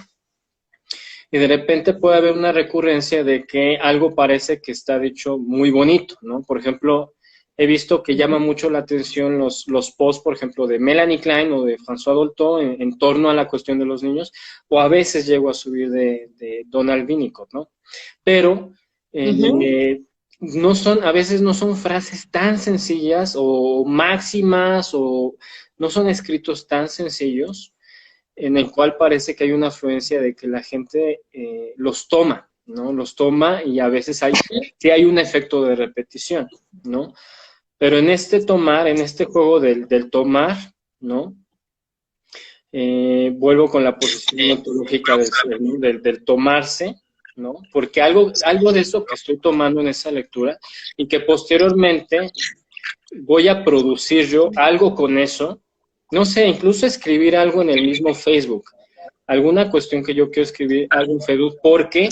Y de repente puede haber una recurrencia de que algo parece que está dicho muy bonito, ¿no? Por ejemplo, he visto que llama mucho la atención los posts, por ejemplo, de Melanie Klein o de François Dolto en torno a la cuestión de los niños, o a veces llego a subir de Donald Winnicott, ¿no? Pero a veces no son frases tan sencillas o máximas o no son escritos tan sencillos en el cual parece que hay una afluencia de que la gente los toma, ¿no? Los toma y a veces sí hay un efecto de repetición, ¿no? Pero en este tomar, en este juego del tomar, ¿no? Vuelvo con la posición ontológica del tomarse, ¿no? Porque algo de eso que estoy tomando en esa lectura y que posteriormente voy a producir yo algo con eso, no sé, incluso escribir algo en el mismo Facebook, alguna cuestión que yo quiero escribir, algo en Facebook, porque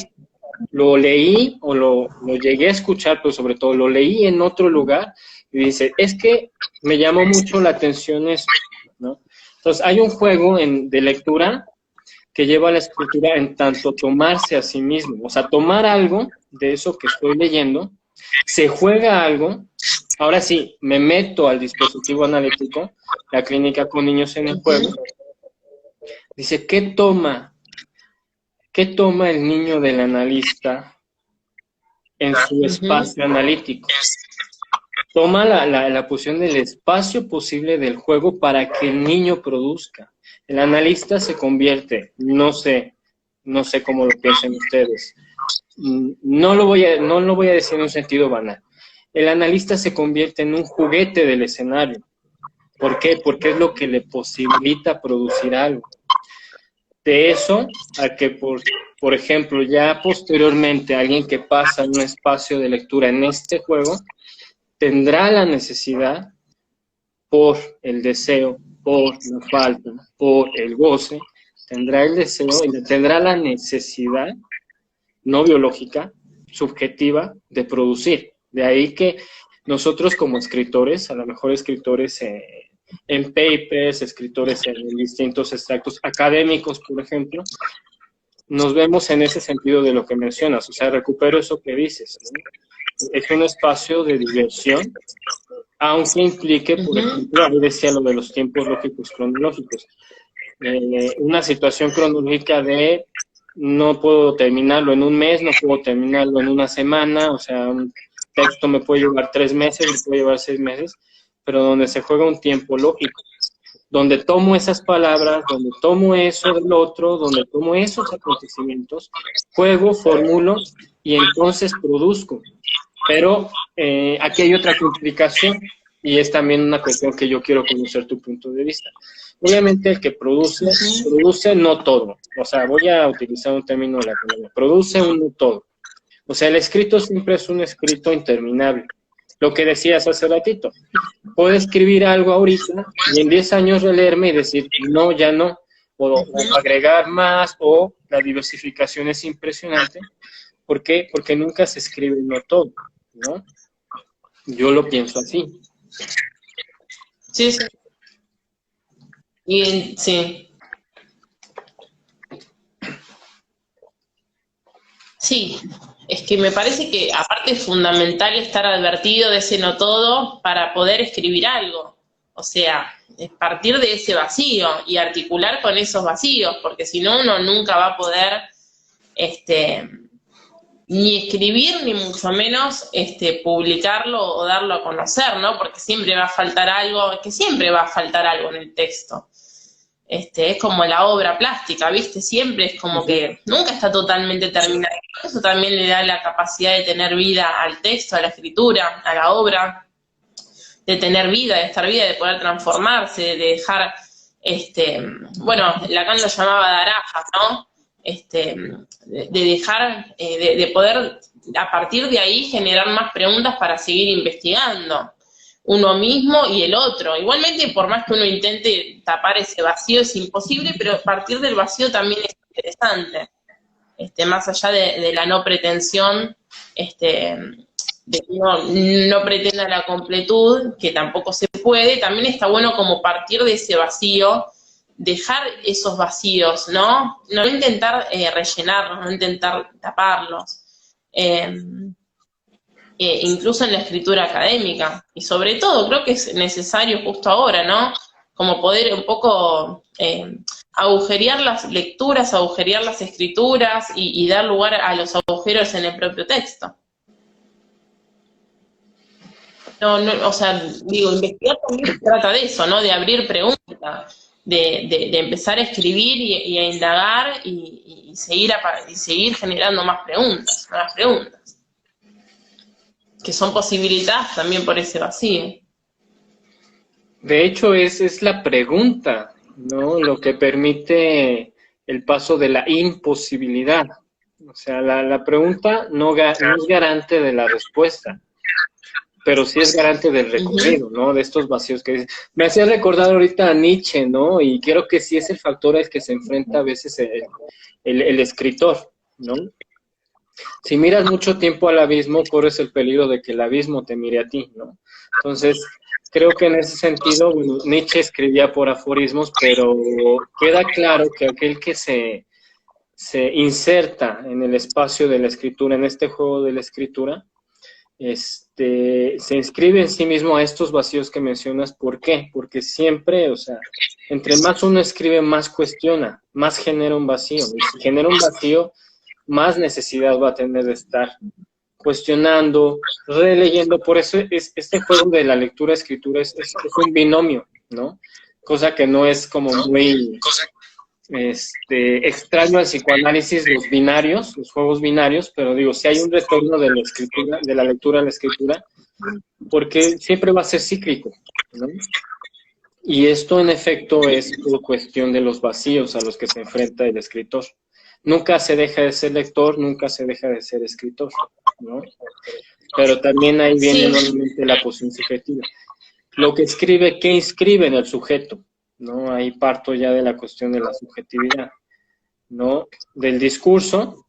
lo leí o lo llegué a escuchar, pero sobre todo lo leí en otro lugar y dice, es que me llamó mucho la atención eso, ¿no? Entonces hay un juego de lectura que lleva a la escritura en tanto tomarse a sí mismo, o sea, tomar algo de eso que estoy leyendo, se juega algo, ahora sí, me meto al dispositivo analítico, la clínica con niños en el juego, dice, ¿qué toma el niño del analista en su espacio analítico? Toma la posición del espacio posible del juego para que el niño produzca. El analista se convierte, no sé cómo lo piensen ustedes, no lo voy a decir en un sentido banal. El analista se convierte en un juguete del escenario. ¿Por qué? Porque es lo que le posibilita producir algo. De eso a que, por ejemplo, ya posteriormente alguien que pasa en un espacio de lectura en este juego tendrá la necesidad, por el deseo, por la falta, por el goce, tendrá el deseo y tendrá la necesidad no biológica, subjetiva, de producir. De ahí que nosotros como escritores, a lo mejor escritores en papers, escritores en distintos extractos académicos, por ejemplo, nos vemos en ese sentido de lo que mencionas, o sea, recupero eso que dices, ¿no? Es un espacio de diversión, aunque implique, por ejemplo, ahí decía lo de los tiempos lógicos cronológicos, una situación cronológica de no puedo terminarlo en un mes, no puedo terminarlo en una semana, o sea, un texto me puede llevar 3 meses, me puede llevar 6 meses, pero donde se juega un tiempo lógico, donde tomo esas palabras, donde tomo eso del otro, donde tomo esos acontecimientos, juego, formulo y entonces produzco. Pero aquí hay otra complicación y es también una cuestión que yo quiero conocer tu punto de vista. Obviamente el que produce no todo. O sea, voy a utilizar un término de la economía. Produce un no todo. O sea, el escrito siempre es un escrito interminable. Lo que decías hace ratito. Puedo escribir algo ahorita y en 10 años releerme y decir, no, ya no. O agregar más, o la diversificación es impresionante. ¿Por qué? Porque nunca se escribe no todo, ¿no? Yo lo pienso así. Sí, sí. Y sí. Sí, es que me parece que aparte es fundamental estar advertido de ese no todo para poder escribir algo. O sea, es partir de ese vacío y articular con esos vacíos, porque si no uno nunca va a poder ni escribir, ni mucho menos publicarlo o darlo a conocer, ¿no? Porque siempre va a faltar algo, que siempre va a faltar algo en el texto. Es como la obra plástica, ¿viste? Siempre es como que nunca está totalmente terminada. Eso también le da la capacidad de tener vida al texto, a la escritura, a la obra, de tener vida, de estar vida, de poder transformarse, de dejar, bueno, Lacan lo llamaba darajas, ¿no? De dejar, de poder a partir de ahí generar más preguntas para seguir investigando. Uno mismo y el otro. Igualmente, por más que uno intente tapar ese vacío, es imposible, pero partir del vacío también es interesante. Más allá de la no pretensión, de que uno no pretenda la completud, que tampoco se puede, también está bueno como partir de ese vacío, dejar esos vacíos, ¿no? No intentar rellenarlos, no intentar taparlos. Incluso en la escritura académica. Y sobre todo, creo que es necesario justo ahora, ¿no? Como poder un poco agujerear las lecturas, agujerear las escrituras y dar lugar a los agujeros en el propio texto. No, o sea, digo, investigar también se trata de eso, ¿no? De abrir preguntas, de empezar a escribir y a indagar y seguir generando más preguntas, nuevas preguntas, que son posibilitadas también por ese vacío. De hecho, es la pregunta, ¿no? Lo que permite el paso de la imposibilidad. O sea, la pregunta no es garante de la respuesta, pero sí es garante del recorrido, ¿no? De estos vacíos que dices. Me hacía recordar ahorita a Nietzsche, ¿no? Y creo que sí es el factor al que se enfrenta a veces el escritor, ¿no? Si miras mucho tiempo al abismo, corres el peligro de que el abismo te mire a ti, ¿no? Entonces, creo que en ese sentido, bueno, Nietzsche escribía por aforismos, pero queda claro que aquel que se inserta en el espacio de la escritura, en este juego de la escritura, se inscribe en sí mismo a estos vacíos que mencionas. ¿Por qué? Porque siempre, o sea, entre más uno escribe, más cuestiona, más genera un vacío. Y si genera un vacío, más necesidad va a tener de estar cuestionando, releyendo. Por eso este juego de la lectura-escritura es un binomio, ¿no? Cosa que no es como muy extraño al psicoanálisis, los binarios, los juegos binarios, pero digo, si hay un retorno de la escritura, de la lectura a la escritura, porque siempre va a ser cíclico, ¿no? Y esto en efecto es por cuestión de los vacíos a los que se enfrenta el escritor. Nunca se deja de ser lector, nunca se deja de ser escritor, ¿no? Pero también ahí viene nuevamente la posición subjetiva. Lo que escribe, ¿qué inscribe en el sujeto? ¿No? Ahí parto ya de la cuestión de la subjetividad, ¿no? Del discurso,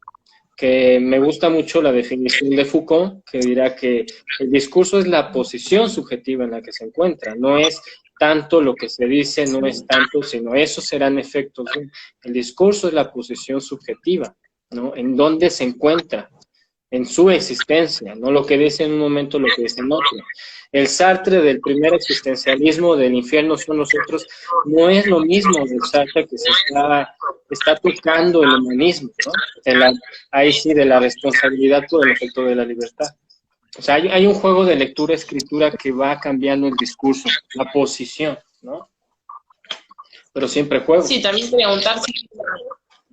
que me gusta mucho la definición de Foucault, que dirá que el discurso es la posición subjetiva en la que se encuentra, no es tanto lo que se dice, no es tanto, sino esos serán efectos. El discurso es la posición subjetiva, ¿no? En dónde se encuentra en su existencia, no lo que dice en un momento, lo que dice en otro. El Sartre del primer existencialismo del infierno son nosotros, no es lo mismo del Sartre que se está tocando el humanismo, ¿no? Ahí sí, de la responsabilidad por el efecto de la libertad. O sea, hay un juego de lectura-escritura que va cambiando el discurso, la posición, ¿no? Pero siempre juego. Sí, también preguntarse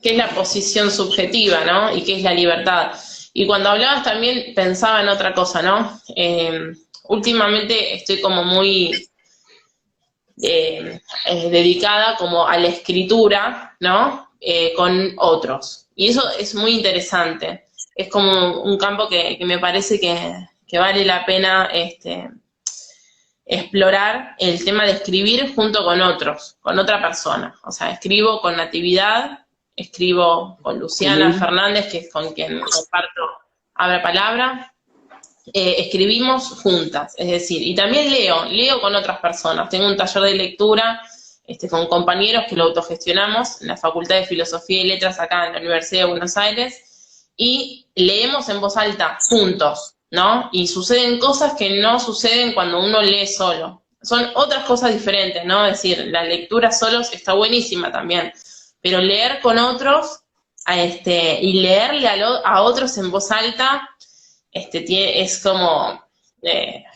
qué es la posición subjetiva, ¿no? Y qué es la libertad. Y cuando hablabas también pensaba en otra cosa, ¿no? Últimamente estoy como muy dedicada como a la escritura, ¿no? Con otros. Y eso es muy interesante. Es como un campo que me parece que vale la pena explorar el tema de escribir junto con otros, con otra persona. O sea, escribo con Natividad, escribo con Luciana Fernández, que es con quien comparto Abra Palabra, escribimos juntas, es decir, y también leo con otras personas. Tengo un taller de lectura con compañeros que lo autogestionamos en la Facultad de Filosofía y Letras acá en la Universidad de Buenos Aires, y leemos en voz alta juntos, ¿no? Y suceden cosas que no suceden cuando uno lee solo. Son otras cosas diferentes, ¿no? Es decir, la lectura solos está buenísima también, pero leer con otros y leerle a otros en voz alta es como, tiene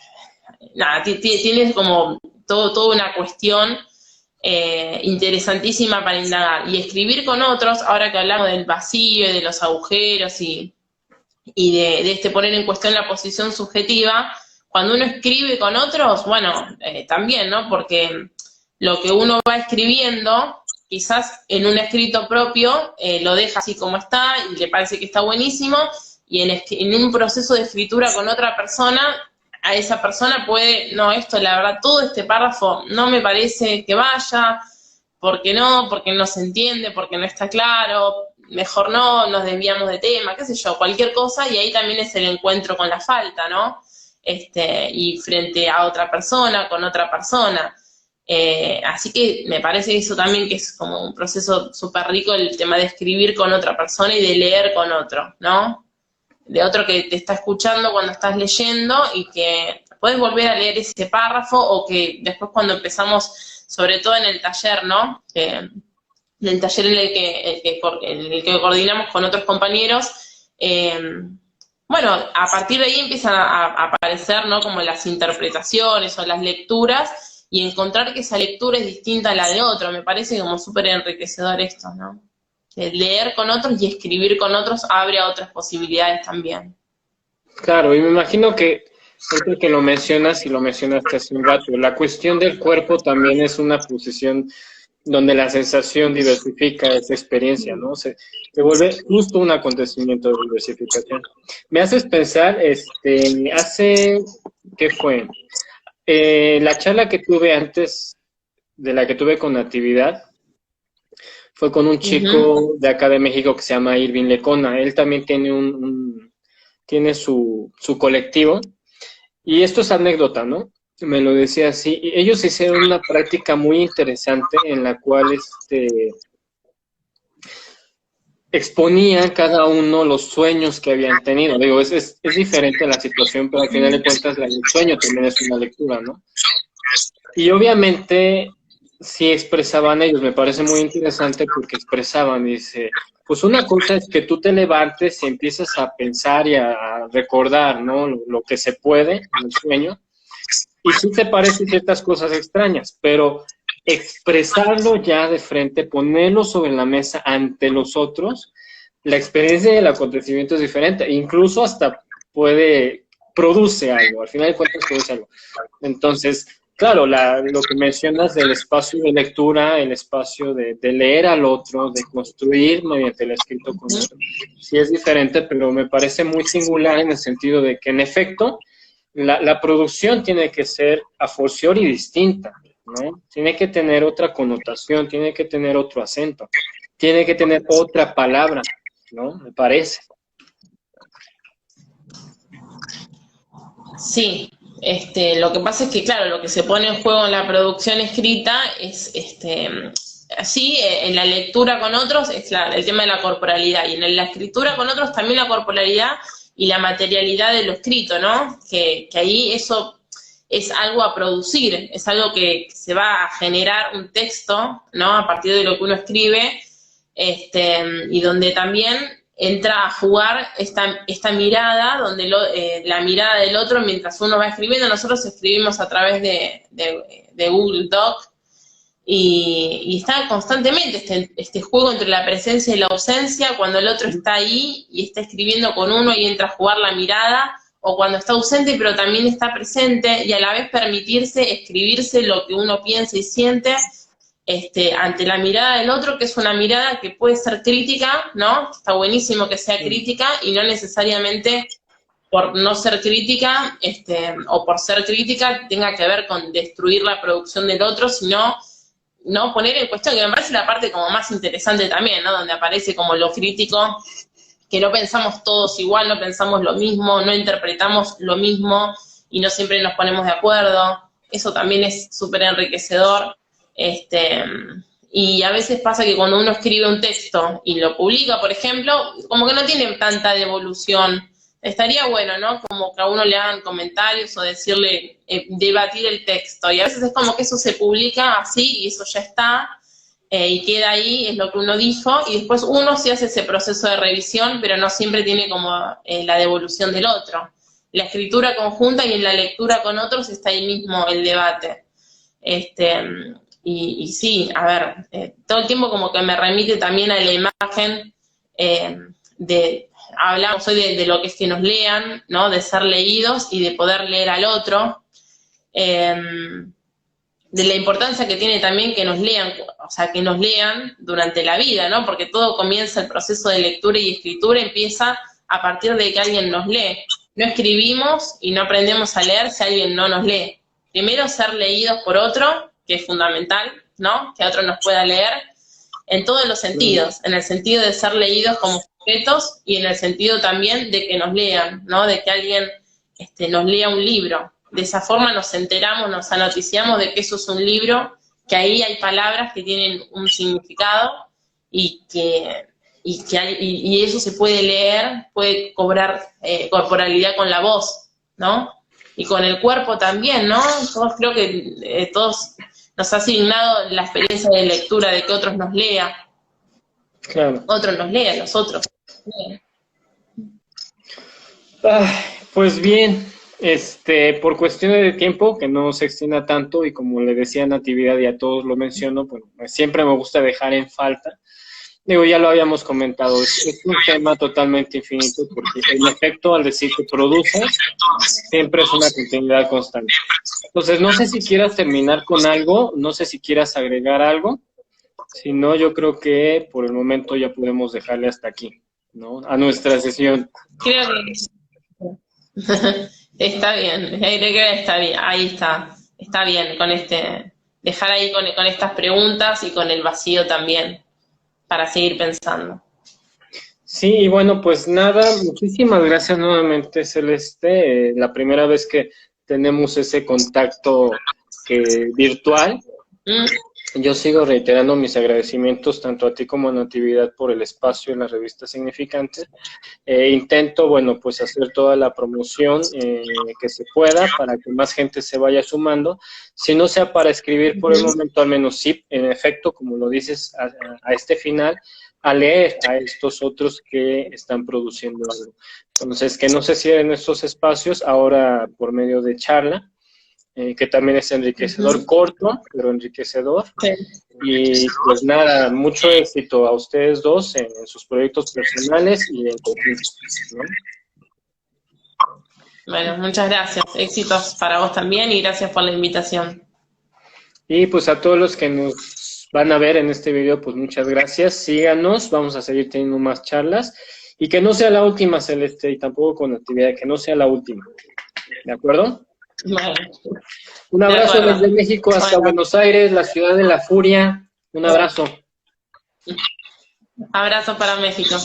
como toda una cuestión interesantísima para indagar. Y escribir con otros, ahora que hablamos del vacío y de los agujeros y de poner en cuestión la posición subjetiva, cuando uno escribe con otros, bueno, también, ¿no? Porque lo que uno va escribiendo, quizás en un escrito propio, lo deja así como está y le parece que está buenísimo, y en un proceso de escritura con otra persona, a esa persona puede, no, esto la verdad, todo este párrafo no me parece que vaya, porque no se entiende, porque no está claro, mejor no, nos desviamos de tema, qué sé yo, cualquier cosa, y ahí también es el encuentro con la falta, ¿no? Y frente a otra persona, con otra persona. Así que me parece eso también que es como un proceso súper rico, el tema de escribir con otra persona y de leer con otro, ¿no? De otro que te está escuchando cuando estás leyendo y que puedes volver a leer ese párrafo, o que después cuando empezamos, sobre todo en el taller, ¿no? Del taller en el que coordinamos con otros compañeros, bueno, a partir de ahí empiezan a aparecer, ¿no? Como las interpretaciones o las lecturas, y encontrar que esa lectura es distinta a la de otro. Me parece como súper enriquecedor esto, ¿no? Leer con otros y escribir con otros abre a otras posibilidades también. Claro, y me imagino que, ahorita que lo mencionas y lo mencionaste hace un rato, la cuestión del cuerpo también es una posición donde la sensación diversifica esa experiencia, ¿no? Se vuelve justo un acontecimiento de diversificación. Me haces pensar, ¿qué fue? La charla que tuve antes, de la que tuve con Natividad, fue con un chico de acá de México que se llama Irving Lecona. Él también tiene tiene su colectivo, y esto es anécdota, ¿no? Me lo decía así. Y ellos hicieron una práctica muy interesante en la cual exponían cada uno los sueños que habían tenido. Digo, es diferente la situación, pero al final de cuentas el sueño también es una lectura, ¿no? Y obviamente sí expresaban ellos, me parece muy interesante porque expresaban, dice, pues una cosa es que tú te levantes y empiezas a pensar y a recordar, ¿no? Lo que se puede en el sueño, y sí te parecen ciertas cosas extrañas, pero expresarlo ya de frente, ponerlo sobre la mesa ante los otros, la experiencia del acontecimiento es diferente, incluso hasta produce algo, al final de cuentas produce algo. Entonces, claro, lo que mencionas del espacio de lectura, el espacio de leer al otro, de construir mediante el escrito con otro, sí es diferente, pero me parece muy singular en el sentido de que, en efecto, la producción tiene que ser a fortiori distinta, ¿no? Tiene que tener otra connotación, tiene que tener otro acento, tiene que tener otra palabra, ¿no? Me parece. Sí, lo que pasa es que, claro, lo que se pone en juego en la producción escrita es, sí, en la lectura con otros es el tema de la corporalidad, y en la escritura con otros también la corporalidad, y la materialidad de lo escrito, ¿no? Que ahí eso es algo a producir, es algo que se va a generar un texto, ¿no? A partir de lo que uno escribe, y donde también entra a jugar esta mirada, donde la mirada del otro mientras uno va escribiendo. Nosotros escribimos a través de Google Doc, y está constantemente este juego entre la presencia y la ausencia, cuando el otro está ahí y está escribiendo con uno y entra a jugar la mirada, o cuando está ausente pero también está presente, y a la vez permitirse escribirse lo que uno piensa y siente ante la mirada del otro, que es una mirada que puede ser crítica, ¿no? Está buenísimo que sea crítica, y no necesariamente por no ser crítica, o por ser crítica tenga que ver con destruir la producción del otro, sino no poner en cuestión, que me parece la parte como más interesante también, ¿no? Donde aparece como lo crítico, que no pensamos todos igual, no pensamos lo mismo, no interpretamos lo mismo y no siempre nos ponemos de acuerdo. Eso también es súper enriquecedor. Y a veces pasa que cuando uno escribe un texto y lo publica, por ejemplo, como que no tiene tanta devolución. Estaría bueno, ¿no? Como que a uno le hagan comentarios o decirle, debatir el texto. Y a veces es como que eso se publica así y eso ya está, y queda ahí, es lo que uno dijo, y después uno sí hace ese proceso de revisión, pero no siempre tiene como la devolución del otro. La escritura conjunta y en la lectura con otros está ahí mismo el debate. Y sí, a ver, todo el tiempo como que me remite también a la imagen hablamos hoy de lo que es que nos lean, ¿no? De ser leídos y de poder leer al otro, de la importancia que tiene también que nos lean, o sea, que nos lean durante la vida, ¿no? Porque todo comienza, el proceso de lectura y escritura empieza a partir de que alguien nos lee. No escribimos y no aprendemos a leer si alguien no nos lee. Primero, ser leídos por otro, que es fundamental, ¿no? Que otro nos pueda leer, en todos los sentidos, en el sentido de ser leídos como sujetos y en el sentido también de que nos lean, ¿no? De que alguien nos lea un libro. De esa forma nos enteramos, nos anoticiamos de que eso es un libro, que ahí hay palabras que tienen un significado y eso se puede leer, puede cobrar corporalidad con la voz, ¿no? Y con el cuerpo también, ¿no? Todos creo que todos nos ha asignado la experiencia de lectura, de que otros nos lean. Claro. Otros nos lean, nosotros. Pues bien, por cuestiones de tiempo, que no se extienda tanto, y como le decía Natividad y a todos lo menciono, pues siempre me gusta dejar en falta. Digo, ya lo habíamos comentado, es un tema totalmente infinito, porque en efecto, al decir que produce, siempre es una continuidad constante. Entonces, no sé si quieras terminar con algo, no sé si quieras agregar algo, si no, yo creo que por el momento ya podemos dejarle hasta aquí, ¿no? A nuestra sesión. Creo que está bien, creo que está bien, ahí está bien, dejar ahí con estas preguntas y con el vacío también, para seguir pensando. Sí, y bueno, pues nada, muchísimas gracias nuevamente, Celeste. La primera vez que tenemos ese contacto virtual. Yo sigo reiterando mis agradecimientos tanto a ti como a Natividad por el espacio en la revista Significante. Intento, bueno, pues hacer toda la promoción que se pueda para que más gente se vaya sumando. Si no sea para escribir por el momento, al menos sí, en efecto, como lo dices, a este final, a leer a estos otros que están produciendo algo. Entonces, que no se cierren estos espacios ahora por medio de charla, que también es enriquecedor, corto, pero enriquecedor. Sí. Y pues nada, mucho éxito a ustedes dos en sus proyectos personales y en conjunto, ¿no? Bueno, muchas gracias. Éxitos para vos también y gracias por la invitación. Y pues a todos los que nos van a ver en este video, pues muchas gracias. Síganos, vamos a seguir teniendo más charlas. Y que no sea la última, Celeste, y tampoco con Natividad, que no sea la última. ¿De acuerdo? Bueno. Un abrazo desde México hasta Buenos Aires, la ciudad de la furia. Un abrazo. Abrazo para México.